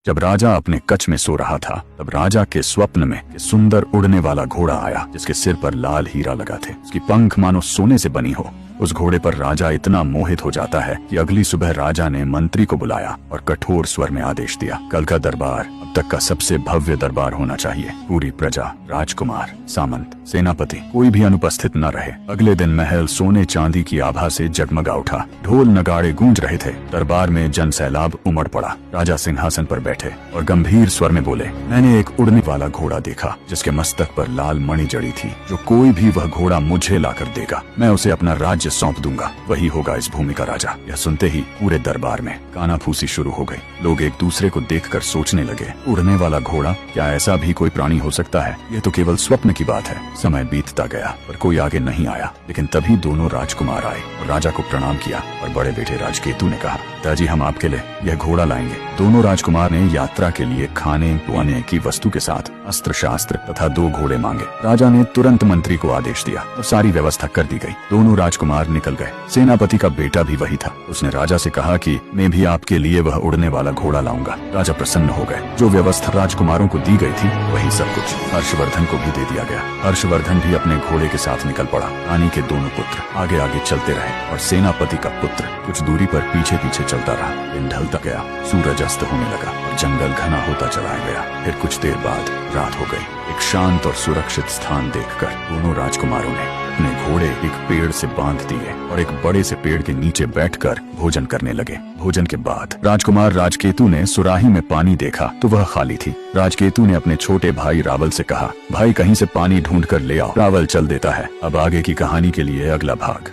जब राजा अपने कच में सो रहा था तब राजा के स्वप्न में सुंदर उड़ने वाला घोड़ा आया जिसके सिर पर लाल हीरा लगा थे। उसकी पंख मानो सोने से बनी हो। उस घोड़े पर राजा इतना मोहित हो जाता है कि अगली सुबह राजा ने मंत्री को बुलाया और कठोर स्वर में आदेश दिया, कल का दरबार अब तक का सबसे भव्य दरबार होना चाहिए। पूरी प्रजा, राजकुमार, सामंत, सेनापति कोई भी अनुपस्थित न रहे। अगले दिन महल सोने चांदी की आभा से जगमगा उठा। ढोल नगाड़े गूंज रहे थे। दरबार में जन सैलाब उमड़ पड़ा। राजा सिंहासन पर बैठे और गंभीर स्वर में बोले, मैंने एक उड़ने वाला घोड़ा देखा जिसके मस्तक पर लाल मणि जड़ी थी। जो कोई भी वह घोड़ा मुझे लाकर देगा मैं उसे अपना राज्य सौंप दूंगा, वही होगा इस भूमि का राजा। यह सुनते ही पूरे दरबार में कानाफूसी शुरू हो गई। लोग एक दूसरे को देखकर सोचने लगे, उड़ने वाला घोड़ा, क्या ऐसा भी कोई प्राणी हो सकता है? यह तो केवल स्वप्न की बात है। समय बीतता गया पर कोई आगे नहीं आया। लेकिन तभी दोनों राजकुमार आए और राजा को प्रणाम किया और बड़े बेटे राजकेतु ने कहा, पिताजी हम आपके लिए यह घोड़ा लाएंगे। दोनों राजकुमार ने यात्रा के लिए खाने पीने की वस्तु के साथ अस्त्र शस्त्र तथा 2 घोड़े मांगे। राजा ने तुरंत मंत्री को आदेश दिया और सारी व्यवस्था कर दी गई। दोनों राजकुमार निकल गए। सेनापति का बेटा भी वही था। उसने राजा से कहा कि मैं भी आपके लिए वह उड़ने वाला घोड़ा लाऊंगा। राजा प्रसन्न हो गए। जो व्यवस्था राजकुमारों को दी गई थी वही सब कुछ हर्षवर्धन को भी दे दिया गया। हर्षवर्धन भी अपने घोड़े के साथ निकल पड़ा। रानी के दोनों पुत्र आगे आगे चलते रहे और सेनापति का पुत्र कुछ दूरी पर पीछे पीछे चलता रहा। दिन ढलता गया, सूरज अस्त होने लगा और जंगल घना होता चला गया। फिर कुछ देर बाद रात हो गई। एक शांत और सुरक्षित स्थान देखकर दोनों राजकुमारों ने अपने घोड़े एक पेड़ से बांध दिए और एक बड़े से पेड़ के नीचे बैठकर भोजन करने लगे। भोजन के बाद राजकुमार राजकेतु ने सुराही में पानी देखा तो वह खाली थी। राजकेतु ने अपने छोटे भाई रावल से कहा, भाई कहीं से पानी ढूंढ कर ले आओ। रावल चल देता है। अब आगे की कहानी के लिए अगला भाग।